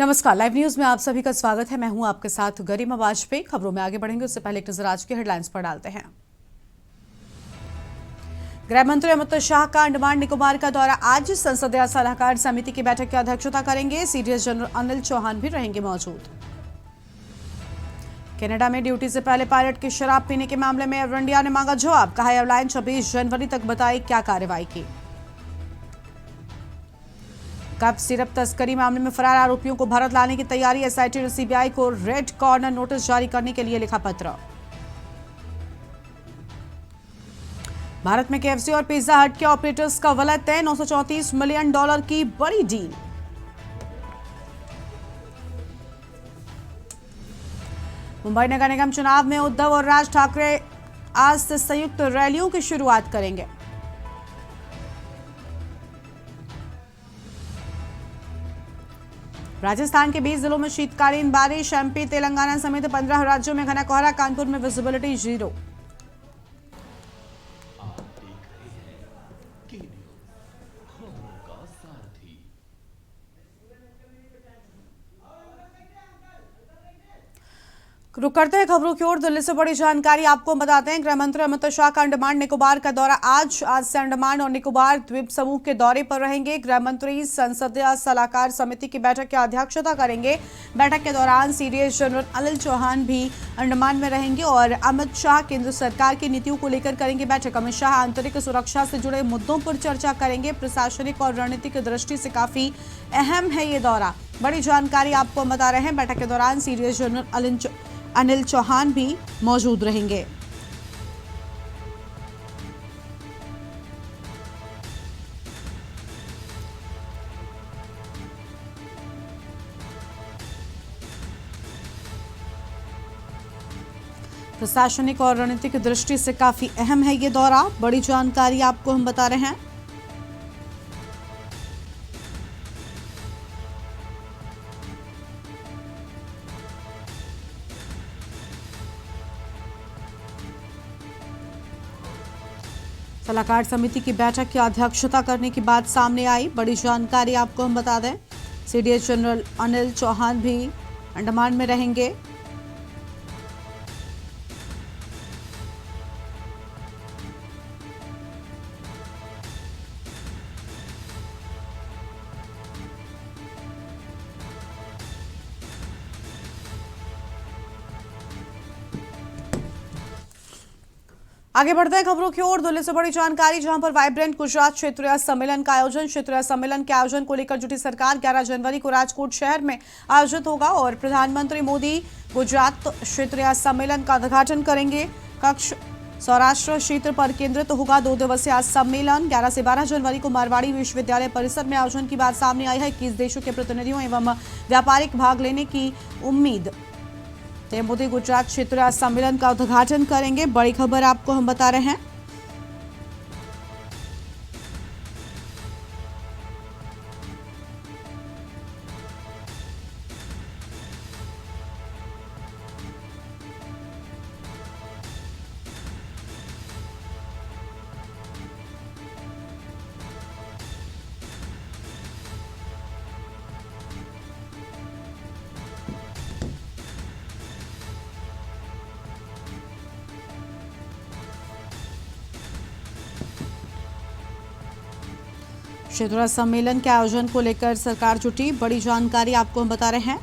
नमस्कार, live news में आप सभी का स्वागत है। मैं हूं आपके साथ गरिमा वाजपेयी। खबरों में आगे बढ़ेंगे उससे पहले एक नजर आज की हेडलाइंस पर डालते हैं। गृह मंत्री अमित शाह का अंडमान निकोबार का दौरा आज। संसदीय सलाहकार समिति की बैठक की अध्यक्षता करेंगे। सीडीएस जनरल अनिल चौहान भी रहेंगे मौजूद। कनाडा में ड्यूटी से पहले पायलट की शराब पीने के मामले में एयर इंडिया ने मांगा जवाब। कहा एयरलाइन 26 जनवरी तक बताए क्या कार्रवाई की। कप सिरप तस्करी मामले में फरार आरोपियों को भारत लाने की तैयारी। एसआईटी ने सीबीआई को रेड कॉर्नर नोटिस जारी करने के लिए लिखा पत्र। भारत में केएफसी और पिज्जा हट के ऑपरेटर्स का विलय तय। $934 मिलियन की बड़ी डील। मुंबई नगर निगम चुनाव में उद्धव और राज ठाकरे आज से संयुक्त रैलियों की शुरुआत करेंगे। राजस्थान के 20 जिलों में शीतकालीन बारिश। एमपी तेलंगाना समेत 15 राज्यों में घना कोहरा। कानपुर में विजिबिलिटी 0। रुक करते हैं खबरों की ओर। दिल्ली से बड़ी जानकारी आपको बताते हैं। गृह मंत्री अमित शाह का अंडमान निकोबार का दौरा आज से अंडमान और निकोबार द्वीप समूह के दौरे पर रहेंगे। गृह मंत्री संसदीय सलाहकार समिति की बैठक की अध्यक्षता करेंगे। बैठक के दौरान सीडीएस जनरल अनिल चौहान भी अंडमान में रहेंगे और अमित शाह केंद्र सरकार की नीतियों को लेकर करेंगे बैठक। अमित शाह आंतरिक सुरक्षा से जुड़े मुद्दों पर चर्चा करेंगे। प्रशासनिक और रणनीतिक दृष्टि से काफी अहम है ये दौरा। बड़ी जानकारी आपको बता रहे हैं। बैठक के दौरान सीडीएस जनरल अनिल चौहान भी मौजूद रहेंगे। प्रशासनिक और रणनीतिक दृष्टि से काफी अहम है ये दौरा। बड़ी जानकारी आपको हम बता रहे हैं। सलाहकार समिति की बैठक की अध्यक्षता करने की बात सामने आई। बड़ी जानकारी आपको हम बता दें। सीडीएस जनरल अनिल चौहान भी अंडमान में रहेंगे। आगे बढ़ते हैं खबरों की ओर। दिल्ली से बड़ी जानकारी जहां पर वाइब्रेंट गुजरात क्षेत्रीय सम्मेलन का आयोजन। क्षेत्रीय सम्मेलन के आयोजन को लेकर जुटी सरकार। 11 जनवरी को राजकोट शहर में आयोजित होगा और प्रधानमंत्री मोदी गुजरात क्षेत्रीय सम्मेलन का उद्घाटन करेंगे। कक्ष सौराष्ट्र क्षेत्र पर केंद्रित होगा। 2 दिवसीय सम्मेलन 11 से 12 जनवरी को मारवाड़ी विश्वविद्यालय परिसर में आयोजन की बात सामने आई है। 21 देशों के प्रतिनिधियों एवं व्यापारिक भाग लेने की उम्मीद। मोदी गुजरात क्षेत्रीय सम्मेलन का उद्घाटन करेंगे। बड़ी खबर आपको हम बता रहे हैं। क्षेत्रीय सम्मेलन के आयोजन को लेकर सरकार जुटी। बड़ी जानकारी आपको हम बता रहे हैं।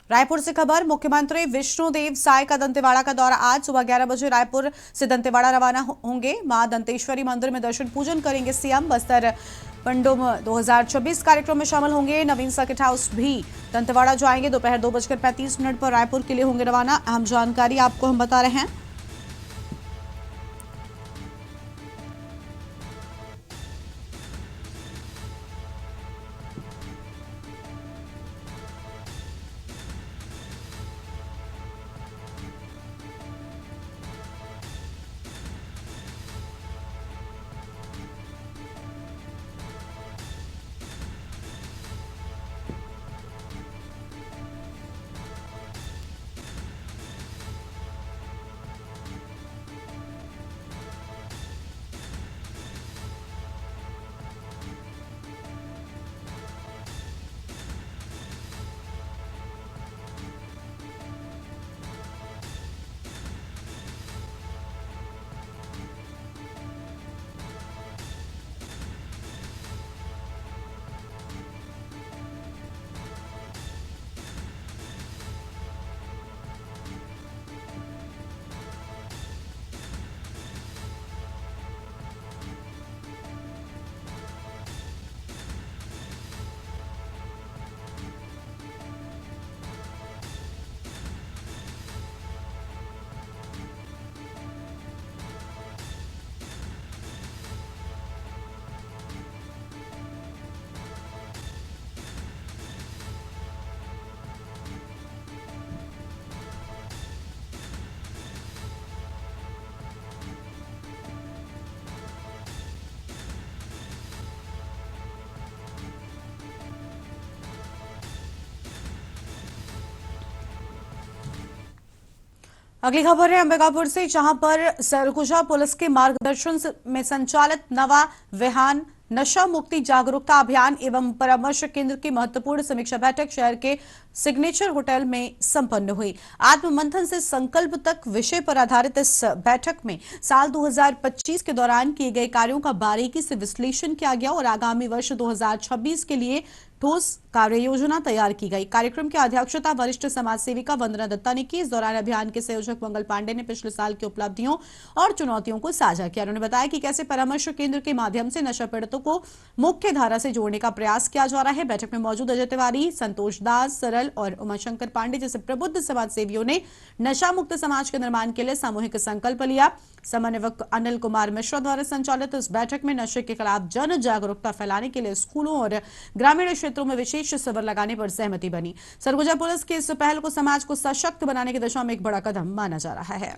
रायपुर से खबर। मुख्यमंत्री विष्णुदेव साय का दंतेवाड़ा का दौरा आज सुबह 11 बजे रायपुर से दंतेवाड़ा रवाना होंगे। मां दंतेश्वरी मंदिर में दर्शन पूजन करेंगे सीएम। बस्तर पंडोम 2026 कार्यक्रम में शामिल होंगे। नवीन सर्किट हाउस भी दंतेवाड़ा जाएंगे। दोपहर 2:35 पर रायपुर के लिए होंगे रवाना। अहम जानकारी आपको हम बता रहे हैं। अगली खबर है अंबिकापुर से, जहां पर सरगुजा पुलिस के मार्गदर्शन में संचालित नवा विहान नशा मुक्ति जागरूकता अभियान एवं परामर्श केंद्र की महत्वपूर्ण समीक्षा बैठक शहर के सिग्नेचर होटल में संपन्न हुई। आत्म मंथन से संकल्प तक विषय पर आधारित इस बैठक में साल 2025 के दौरान किए गए कार्यों का बारीकी से विश्लेषण किया गया और आगामी वर्ष 2026 के लिए ठोस कार्य योजना तैयार की गई। कार्यक्रम की अध्यक्षता वरिष्ठ समाज सेविका वंदना दत्ता ने की। इस दौरान अभियान के संयोजक मंगल पांडे ने पिछले साल की उपलब्धियों और चुनौतियों को साझा किया। उन्होंने बताया कि कैसे परामर्श केंद्र के माध्यम से नशा पीड़ितों को मुख्य धारा से जोड़ने का प्रयास किया जा रहा है। बैठक में मौजूद अजय तिवारी, संतोष दास, सरल और उमाशंकर पांडे जैसे प्रबुद्ध समाज सेवियों ने नशा मुक्त समाज के निर्माण के लिए सामूहिक संकल्प लिया। समन्वयक अनिल कुमार मिश्रा द्वारा संचालित इस बैठक में नशे के खिलाफ जन जागरूकता फैलाने के लिए स्कूलों और ग्रामीण क्षेत्रों में विशेष शिविर लगाने पर सहमति बनी। सरगुजा पुलिस की इस पहल को समाज को सशक्त बनाने की दिशा में एक बड़ा कदम माना जा रहा है।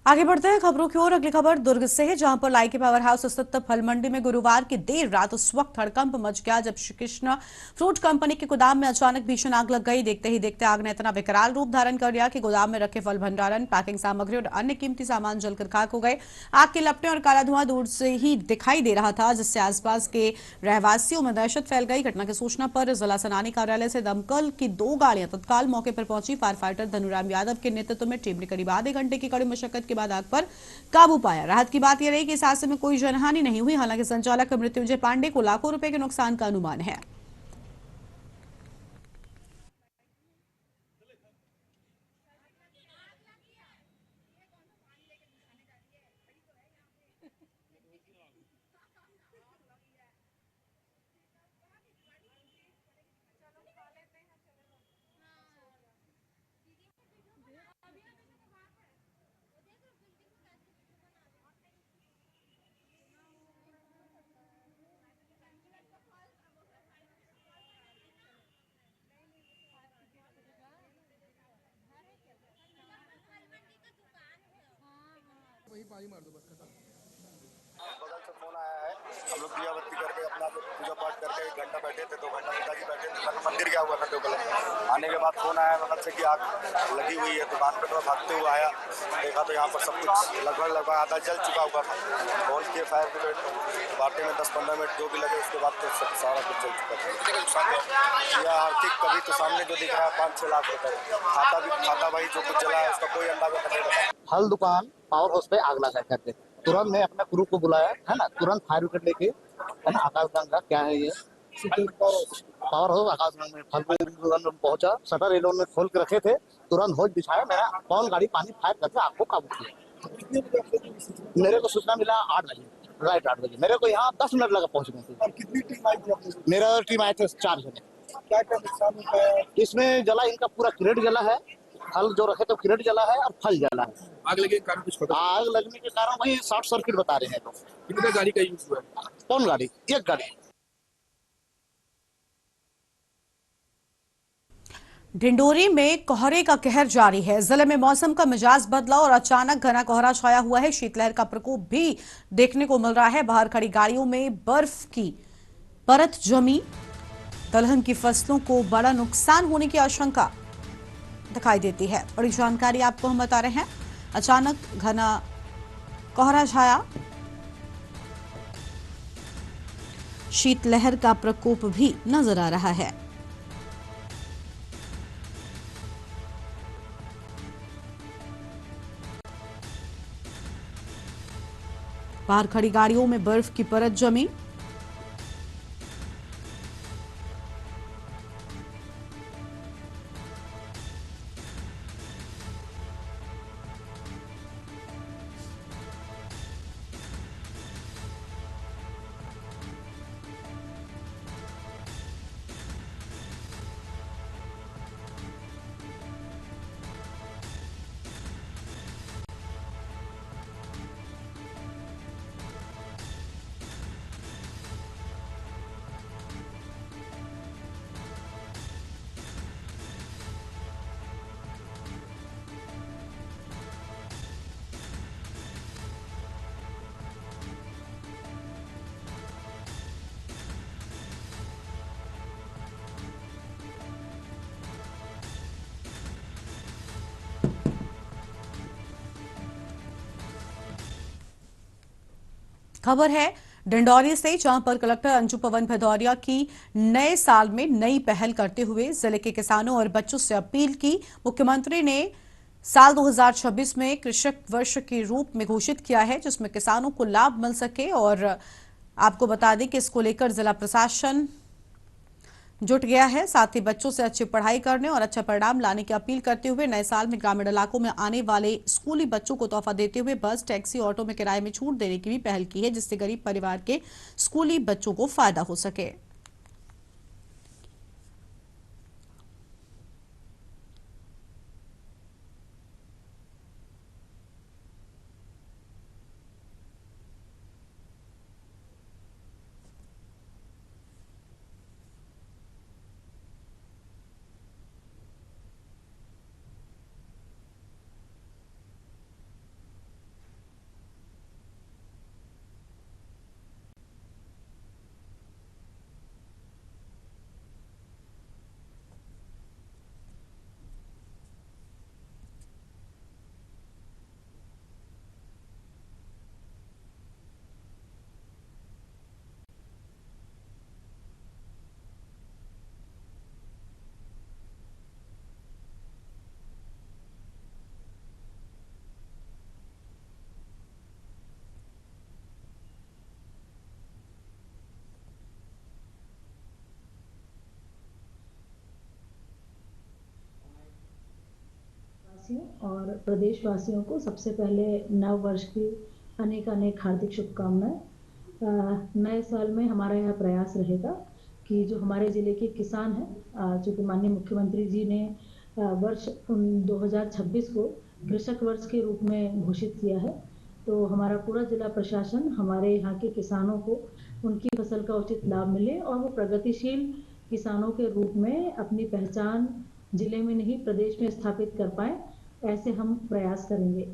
आगे बढ़ते हैं खबरों की ओर। अगली खबर दुर्ग से है, जहां पर लाई के पावर हाउस स्थित फल मंडी में गुरुवार की देर रात उस वक्त हड़कंप मच गया जब श्री कृष्ण फ्रूट कंपनी के गोदाम में अचानक भीषण आग लग गई। देखते ही देखते आग ने इतना विकराल रूप धारण कर लिया कि गोदाम में रखे फल भंडारण, पैकिंग सामग्री और अन्य कीमती सामान जलकर खाक हो गए। आग के लपटें और काला धुआं दूर से ही दिखाई दे रहा था, जिससे आसपास के रहवासियों में दहशत फैल गई। घटना की सूचना पर जिला सेनानी कार्यालय से दमकल की 2 गाड़ियां तत्काल मौके पर पहुंची। फायर फाइटर धनुराम यादव के नेतृत्व में टीम ने करीब आधे घंटे की कड़ी मशक्कत के बाद आग पर काबू पाया। राहत की बात यह रही कि इस हादसे में कोई जनहानि नहीं हुई। हालांकि संचालक मृत्युंजय पांडे को लाखों रुपए के नुकसान का अनुमान है। वही पानी मार दो बस खत्म। बगल से फोन आया है, हम लोग दिया बत्ती करके अपना पूजा पाठ करके 1 घंटा बैठे थे, 2 घंटा पिताजी बैठे थे, मंदिर गया हुआ था तो गलत आने के बाद फोन आया मदद से कि आग लगी हुई है दुकान पे। तो भागते हुए आया, देखा तो यहाँ पर सब कुछ लगभग आधा जल चुका हुआ था। फोन किए फायर ब्रिगेड, बाटे में 10-15 मिनट जो भी लगे, उसके बाद तो सब सारा कुछ जल चुका था। यह आर्थिक कभी तो सामने जो दिख रहा है 5-6 लाख रुपए, खाता भाई जो कुछ जला है उसका कोई अंदाजा नहीं लगा। फल दुकान पावर हाउस पे आग लगा करके तुरंत मैं अपना क्रू को बुलाया है ना, तुरंत फायर ब्रिगेड लेके है ना, आकाशगंगा का क्या है ये पावर हाउस आकाशगंगा में फल तुरंत पहुंचा। शटर ये लोगों ने खोल के रखे थे, तुरंत होज बिछाया, मेरा कौन गाड़ी पानी फायर करके आग को काबू किया। मेरे को सूचना मिला 8 बजे, राइट 8 बजे। मेरे को यहाँ 10 मिनट लगा पहुंचने से। कितनी टीम आई थी अपनी? मेरा टीम आए थे 4 जने। क्या क्या नुकसान हुआ है? इसमें जला, इनका पूरा क्रेट जला है, फल जो रखे तो क्रेट जला है और फल जला है। आग लगे कारण कुछ पता? आग लगने के कारण वही शॉर्ट सर्किट बता रहे हैं लोग। कितने गाड़ी का यूज हुआ है? कौन गाड़ी? एक गाड़ी। ढिंडोरी में कोहरे का कहर जारी है। जिले में मौसम का मिजाज बदला और अचानक घना कोहरा छाया हुआ है। शीतलहर का प्रकोप भी देखने को मिल रहा है। बाहर खड़ी गाड़ियों में बर्फ की परत जमी, दलहन की फसलों को बड़ा नुकसान होने की आशंका दिखाई देती है। बड़ी जानकारी आपको हम बता रहे हैं। अचानक घना कोहरा छाया, शीतलहर का प्रकोप भी नजर आ रहा है। बाहर खड़ी गाड़ियों में बर्फ की परत जमी, खबर है डिंडौरी से, जहां पर कलेक्टर अंजू पवन भदौरिया की नए साल में नई पहल करते हुए जिले के किसानों और बच्चों से अपील की। मुख्यमंत्री ने साल 2026 में कृषक वर्ष के रूप में घोषित किया है, जिसमें किसानों को लाभ मिल सके। और आपको बता दें कि इसको लेकर जिला प्रशासन जुट गया है। साथ ही बच्चों से अच्छी पढ़ाई करने और अच्छा परिणाम लाने की अपील करते हुए नए साल में ग्रामीण इलाकों में आने वाले स्कूली बच्चों को तोहफा देते हुए बस, टैक्सी, ऑटो में किराए में छूट देने की भी पहल की है, जिससे गरीब परिवार के स्कूली बच्चों को फायदा हो सके। वासियों और प्रदेशवासियों को सबसे पहले नव वर्ष की अनेक अनेक हार्दिक शुभकामनाएं। नए साल में हमारा यह प्रयास रहेगा कि जो हमारे ज़िले के किसान हैं, जो कि माननीय मुख्यमंत्री जी ने वर्ष 2026 को कृषक वर्ष के रूप में घोषित किया है, तो हमारा पूरा जिला प्रशासन हमारे यहाँ के किसानों को उनकी फसल का उचित लाभ मिले और वो प्रगतिशील किसानों के रूप में अपनी पहचान जिले में नहीं प्रदेश में स्थापित कर पाए, ऐसे हम प्रयास करेंगे।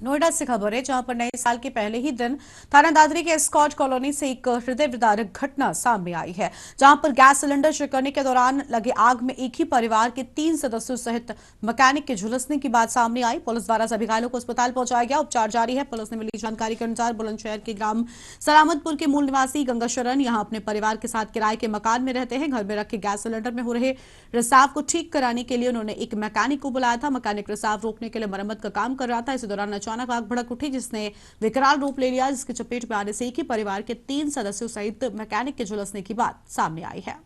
नोएडा से खबर है, जहां पर नए साल के पहले ही दिन थाना दादरी के स्कॉट कॉलोनी से एक हृदय विदारक घटना सामने आई है, जहां पर गैस सिलेंडर चेक करने के दौरान लगे आग में एक ही परिवार के 3 सदस्यों सहित मैकेनिक के झुलसने की बात सामने आई। पुलिस द्वारा सभी घायलों को अस्पताल पहुंचाया गया, उपचार जारी है। पुलिस ने मिली जानकारी के अनुसार बुलंदशहर के ग्राम सलामतपुर के मूल निवासी गंगा शरण यहां अपने परिवार के साथ किराए के मकान में रहते हैं। घर में रखे गैस सिलेंडर में हो रहे रिसाव को ठीक कराने के लिए उन्होंने एक मैकेनिक को बुलाया था। मैकेनिक रिसाव रोकने के लिए मरम्मत का काम कर रहा था। इसी दौरान अचानक आग भड़क उठी, जिसने विकराल रूप ले लिया, जिसकी चपेट में आने से एक ही परिवार के 3 सदस्यों सहित मैकेनिक के झुलसने की बात सामने आई है।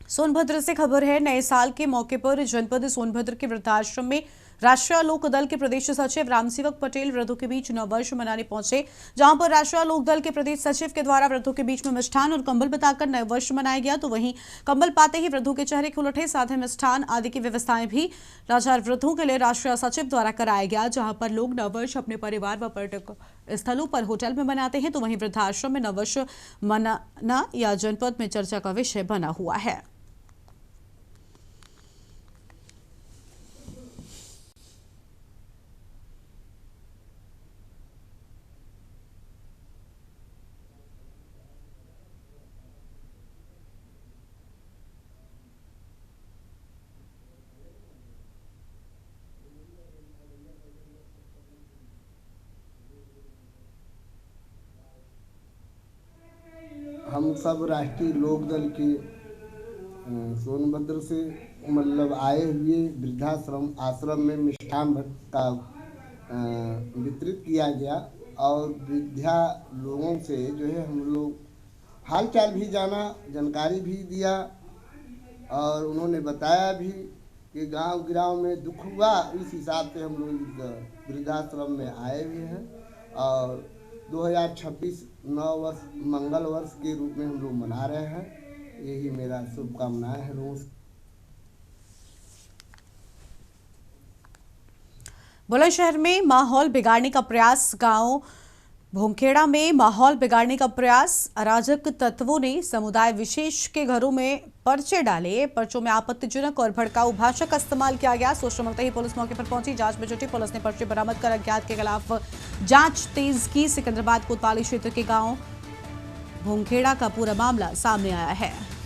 सोनभद्र से खबर है, नए साल के मौके पर जनपद सोनभद्र के वृद्धाश्रम में राष्ट्रीय लोक दल के प्रदेश सचिव रामसेवक पटेल वृद्धों के बीच नववर्ष मनाने पहुंचे, जहां पर राष्ट्रीय लोक दल के प्रदेश सचिव के द्वारा वृद्धों के बीच में मिष्ठान और कंबल बताकर नववर्ष मनाया गया। तो वहीं कंबल पाते ही वृद्धों के चेहरे खुल उठे। साथ ही मिष्ठान आदि की व्यवस्थाएं भी लाचार वृद्धों के लिए राष्ट्रीय सचिव द्वारा कराया गया, जहां पर लोग नववर्ष अपने परिवार व पर्यटक स्थलों पर होटल में मनाते हैं। तो वहीं वृद्धाश्रम में नववर्ष मनाना या जनपद में चर्चा का विषय बना हुआ है। हम सब राष्ट्रीय लोकदल के सोनभद्र से मतलब आए हुए वृद्धाश्रम आश्रम में मिष्ठान का वितरित किया गया और वृद्धा लोगों से जो है हम लोग हाल चाल भी जाना, जानकारी भी दिया और उन्होंने बताया भी कि गांव में दुख हुआ, इस हिसाब से हम लोग वृद्धाश्रम में आए हुए हैं और 2026 नव वर्ष मंगल वर्ष के रूप में हम लोग मना रहे हैं। यही मेरा शुभकामनाएं है लोगों से। बुलंदशहर में माहौल बिगाड़ने का प्रयास, गांव भोंखेड़ा में माहौल बिगाड़ने का प्रयास, अराजक तत्वों ने समुदाय विशेष के घरों में पर्चे डाले। पर्चों में आपत्तिजनक और भड़काऊ भाषा का इस्तेमाल किया गया। सूचना मिलते ही पुलिस मौके पर पहुंची, जांच में जुटी। पुलिस ने पर्चे बरामद कर अज्ञात के खिलाफ जांच तेज की। सिकंदराबाद कोतवाली क्षेत्र के गांव भोंखेड़ा का पूरा मामला सामने आया है।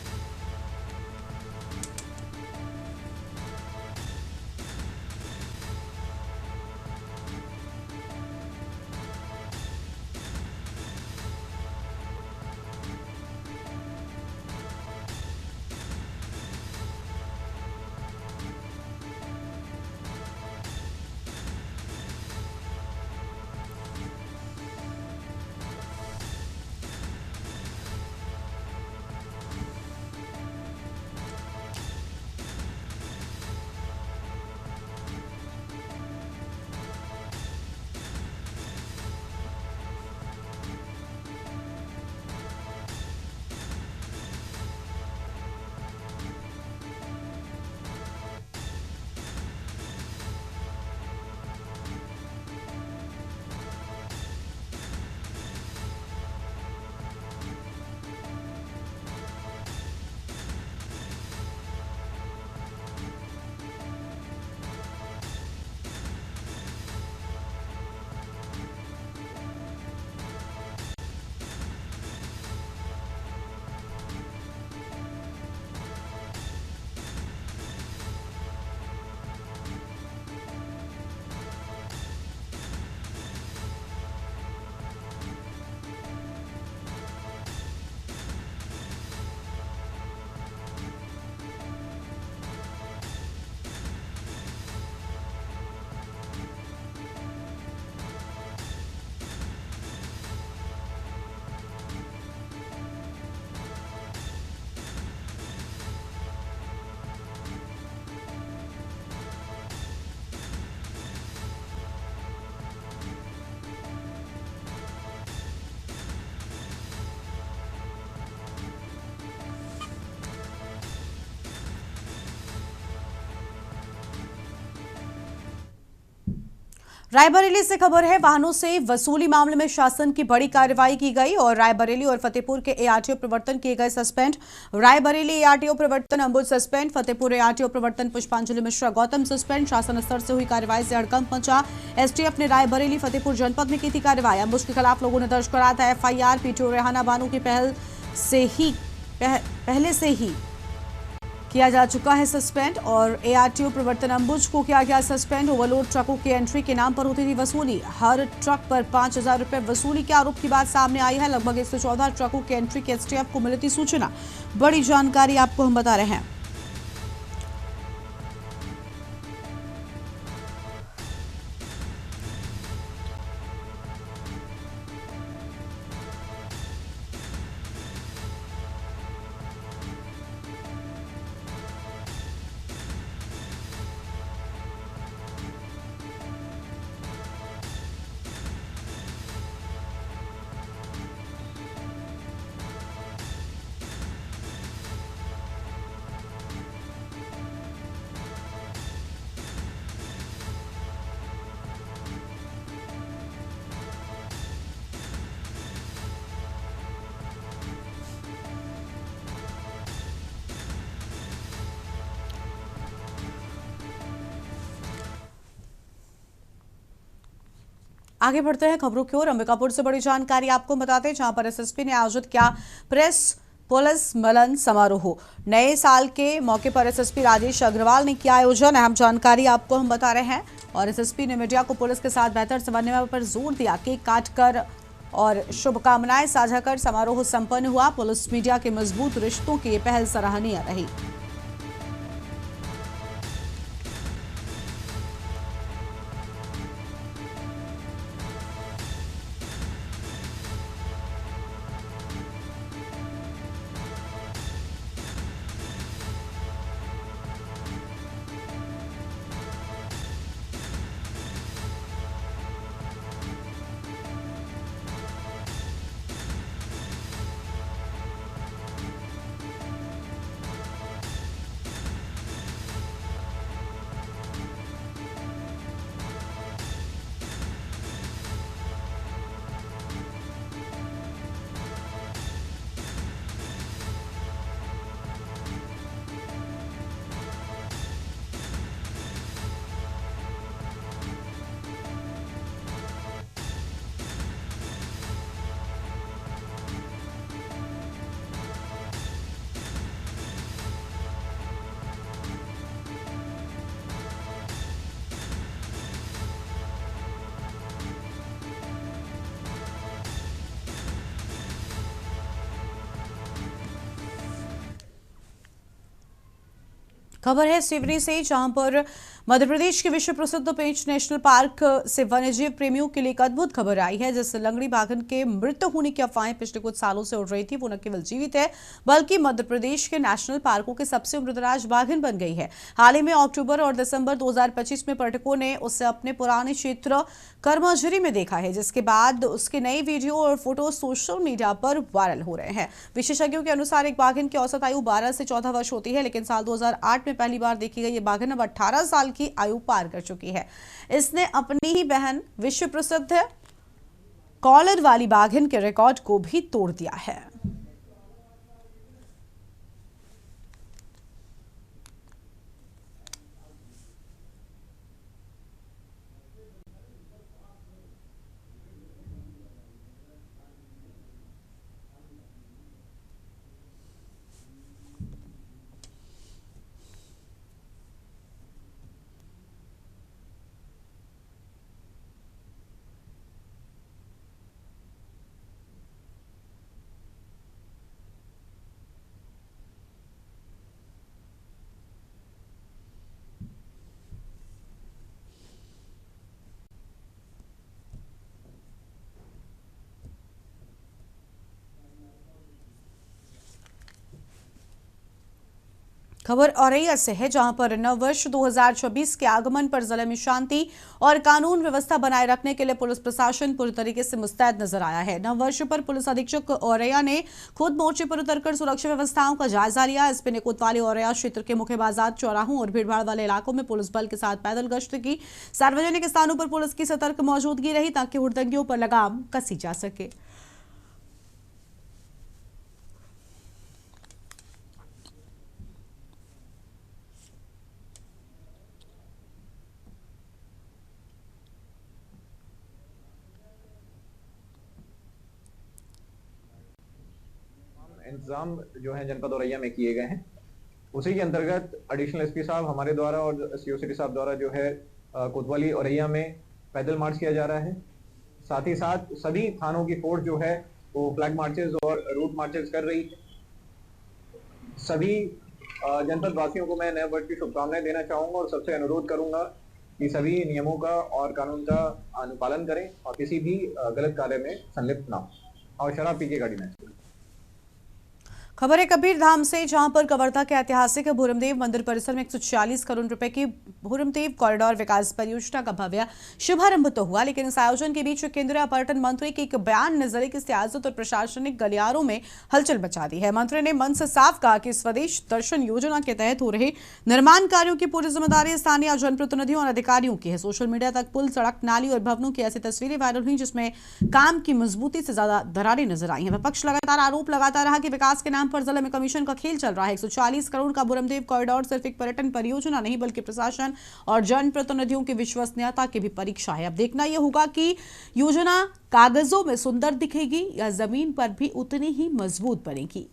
रायबरेली से खबर है, वाहनों से वसूली मामले में शासन की बड़ी कार्रवाई की गई और रायबरेली और फतेहपुर के एआरटीओ प्रवर्तन किए गए सस्पेंड। रायबरेली एआरटीओ प्रवर्तन अंबुज सस्पेंड, फतेहपुर एआरटीओ प्रवर्तन पुष्पांजलि मिश्रा गौतम सस्पेंड। शासन स्तर से हुई कार्रवाई से हड़कंप मचा। एसटीएफ ने रायबरेली फतेहपुर जनपद में की थी कार्रवाई। अंबुज के खिलाफ लोगों ने दर्ज कराया था एफआईआर। पीटीओ रेहाना बानो की पहले से ही किया जा चुका है सस्पेंड और एआरटीओ प्रवर्तन अंबुज को किया गया सस्पेंड। ओवरलोड ट्रकों की एंट्री के नाम पर होती थी वसूली। हर ट्रक पर 5,000 रुपए वसूली के आरोप की बात सामने आई है। लगभग 114 ट्रकों की एंट्री की एसटीएफ को मिली थी सूचना। बड़ी जानकारी आपको हम बता रहे हैं। आगे बढ़ते हैं खबरों की ओर। अंबिकापुर से बड़ी जानकारी आपको बताते हैं, जहां पर एसएसपी ने आयोजित किया प्रेस पुलिस मिलन समारोह। नए साल के मौके पर एसएसपी राजेश अग्रवाल ने किया आयोजन। अहम जानकारी आपको हम बता रहे हैं और एसएसपी ने मीडिया को पुलिस के साथ बेहतर समन्वय पर जोर दिया। केक काटकर और शुभकामनाएं साझा कर समारोह संपन्न हुआ। पुलिस मीडिया के मजबूत रिश्तों की ये पहल सराहनीय रही। खबर है सिवनी से, जहां पर मध्य प्रदेश के विश्व प्रसिद्ध पेंच नेशनल पार्क से वन्यजीव प्रेमियों के लिए एक अद्भुत खबर आई है, जिससे लंगड़ी बाघन के मृत होने की अफवाहें पिछले कुछ सालों से उड़ रही थी। वो न केवल जीवित है बल्कि मध्य प्रदेश के नेशनल पार्कों के सबसे उम्रदराज बाघन बन गई है। हाल ही में अक्टूबर और दिसंबर 2025 में पर्यटकों ने उसे अपने पुराने क्षेत्र करमाझरी में देखा है, जिसके बाद उसके नई वीडियो और फोटो सोशल मीडिया पर वायरल हो रहे हैं। विशेषज्ञों के अनुसार एक बाघन की औसत आयु 12 से 14 वर्ष होती है, लेकिन साल 2008 में पहली बार देखी गई ये बाघन अब 18 साल की आयु पार कर चुकी है। इसने अपनी ही बहन विश्व प्रसिद्ध कॉलर वाली बाघन के रिकॉर्ड को भी तोड़ दिया है। खबर औरैया से है, जहां पर नववर्ष 2026 के आगमन पर जिले में शांति और कानून व्यवस्था बनाए रखने के लिए पुलिस प्रशासन पूरी तरीके से मुस्तैद नजर आया है। नववर्ष पर पुलिस अधीक्षक औरैया ने खुद मोर्चे पर उतरकर सुरक्षा व्यवस्थाओं का जायजा लिया। एसपी ने कोतवाली औरैया क्षेत्र के मुख्य बाजार, चौराहों और भीड़भाड़ वाले इलाकों में पुलिस बल के साथ पैदल गश्त की। सार्वजनिक स्थानों पर पुलिस की सतर्क मौजूदगी रही ताकि हुड़दंगियों पर लगाम कसी जा सके। इंतजाम जो है जनपद औरैया में किए गए हैं, उसी के अंतर्गत एडिशनल एसपी साहब हमारे द्वारा और सीओ सिटी साहब द्वारा जो है कोतवाली औरैया में पैदल मार्च किया जा रहा है। साथ ही साथ सभी थानों की फोर्स जो है वो फ्लैग मार्चेस और रूट मार्चेस कर रही है। सभी जनपद वासियों को मैं नए वर्ष की शुभकामनाएं देना चाहूंगा और सबसे अनुरोध करूंगा कि सभी नियमों का और कानून का अनुपालन करें और किसी भी गलत कार्य में संलिप्त ना हो और शराब पी के गाड़ी न चलाएं। खबर है कबीर धाम से, जहां पर कवर्धा के ऐतिहासिक भूरमदेव मंदिर परिसर में 146 करोड़ रुपए की भूरमदेव कॉरिडोर विकास परियोजना का भव्य शुभारंभ तो हुआ, लेकिन इस आयोजन के बीच केंद्रीय पर्यटन मंत्री के एक बयान ने जिले की सियासत और प्रशासनिक गलियारों में हलचल मचा दी है। मंत्री ने मन से साफ कहा कि स्वदेश दर्शन योजना के तहत हो रहे निर्माण कार्यों की पूरी जिम्मेदारी स्थानीय जनप्रतिनिधियों और अधिकारियों की है। सोशल मीडिया तक पुल, सड़क, नाली और भवनों की ऐसी तस्वीरें वायरल हुई जिसमें काम की मजबूती से ज्यादा दरारें नजर आई हैं। विपक्ष लगातार आरोप लगाता रहा कि विकास के नाम पर जिले में कमीशन का खेल चल रहा है। 140 करोड़ का भूरमदेव कॉरिडोर सिर्फ एक पर्यटन परियोजना नहीं बल्कि प्रशासन और जनप्रतिनिधियों की विश्वसनीयता की भी परीक्षा है। अब देखना यह होगा कि योजना कागजों में सुंदर दिखेगी या जमीन पर भी उतनी ही मजबूत बनेगी।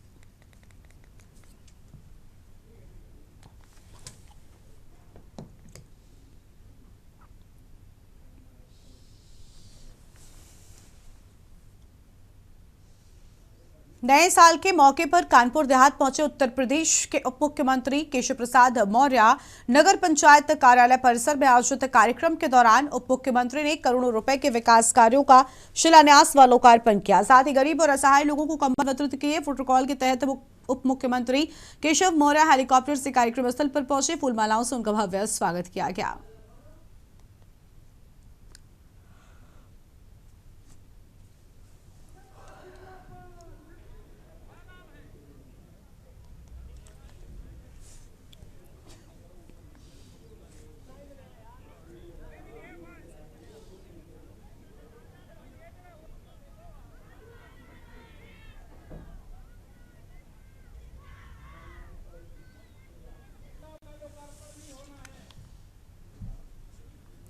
नए साल के मौके पर कानपुर देहात पहुंचे उत्तर प्रदेश के उप मुख्यमंत्री केशव प्रसाद मौर्य नगर पंचायत कार्यालय परिसर में आयोजित कार्यक्रम के दौरान उप मुख्यमंत्री ने करोड़ों रुपए के विकास कार्यों का शिलान्यास व लोकार्पण किया। साथ ही गरीब और असहाय लोगों को कंबल वितरित किए। प्रोटोकॉल के तहत उप मुख्यमंत्री केशव मौर्य हेलीकॉप्टर से कार्यक्रम स्थल पर पहुंचे। फूलमालाओं से उनका भव्य स्वागत किया गया।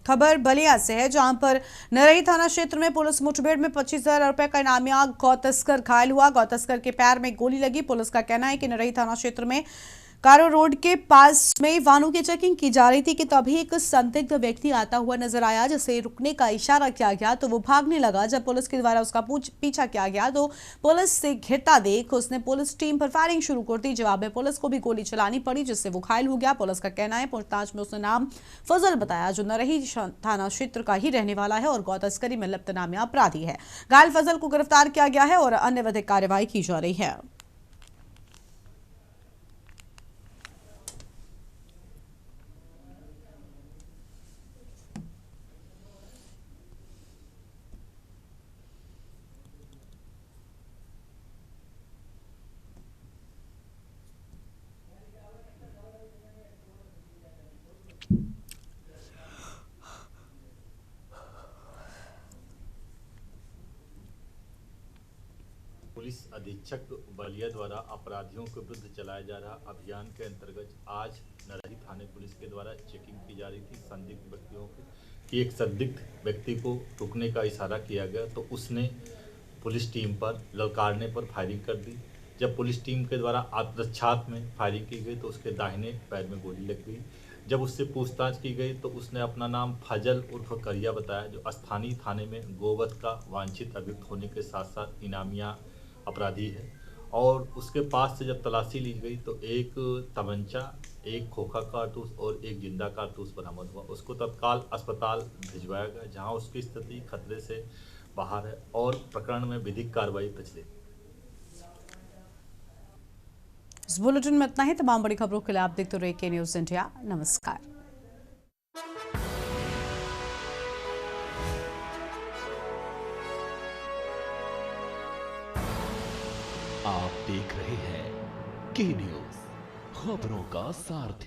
खबर बलिया से है, जहां पर नरही थाना क्षेत्र में पुलिस मुठभेड़ में 25,000 रुपए का इनामिया गौ तस्कर घायल हुआ। गौ तस्कर के पैर में गोली लगी। पुलिस का कहना है कि नरही थाना क्षेत्र में कारो रोड के पास में वाहनों की चेकिंग की जा रही थी कि तभी एक संदिग्ध व्यक्ति आता हुआ नजर आया, जिसे रुकने का इशारा किया गया तो वो भागने लगा। जब पुलिस के द्वारा उसका पीछा किया गया तो पुलिस से घिरता देख उसने पुलिस टीम पर फायरिंग शुरू कर दी। जवाब में पुलिस को भी गोली चलानी पड़ी, जिससे वो घायल हो गया। पुलिस का कहना है पूछताछ में उसने नाम फजल बताया, जो नरही थाना क्षेत्र का ही रहने वाला है और गौ तस्करी में लिप्त नामी अपराधी है। घायल फजल को गिरफ्तार किया गया है और अन्य विधिक कार्रवाई की जा रही है। पुलिस अधीक्षक बलिया द्वारा अपराधियों के विरुद्ध चलाया जा रहा अभियान के अंतर्गत आज नरही थाने पुलिस के द्वारा चेकिंग की जा रही थी संदिग्ध व्यक्तियों की। एक संदिग्ध व्यक्ति को रुकने का इशारा किया गया तो उसने पुलिस टीम पर ललकारने पर फायरिंग कर दी। जब पुलिस टीम के द्वारा आत्मरक्षार्थ में फायरिंग की गई तो उसके दाहिने पैर में गोली लग गई। जब उससे पूछताछ की गई तो उसने अपना नाम फजल उर्फ करिया बताया, जो स्थानीय थाने में गोवध का वांछित अभियुक्त होने के साथ साथ इनामिया अपराधी है। और उसके पास से जब तलाशी ली गई तो एक तमंचा, एक खोखा कारतूस और एक जिंदा कारतूस बरामद हुआ। उसको तत्काल अस्पताल भिजवाया गया, जहां उसकी स्थिति खतरे से बाहर है और प्रकरण में विधिक कार्रवाई प्रचलित। इस बुलेटिन में इतना ही। तमाम बड़ी खबरों के लिए आप देखते रहिए के न्यूज़ इंडिया। नमस्कार। आप देख रहे हैं के न्यूज़, खबरों का सारथी।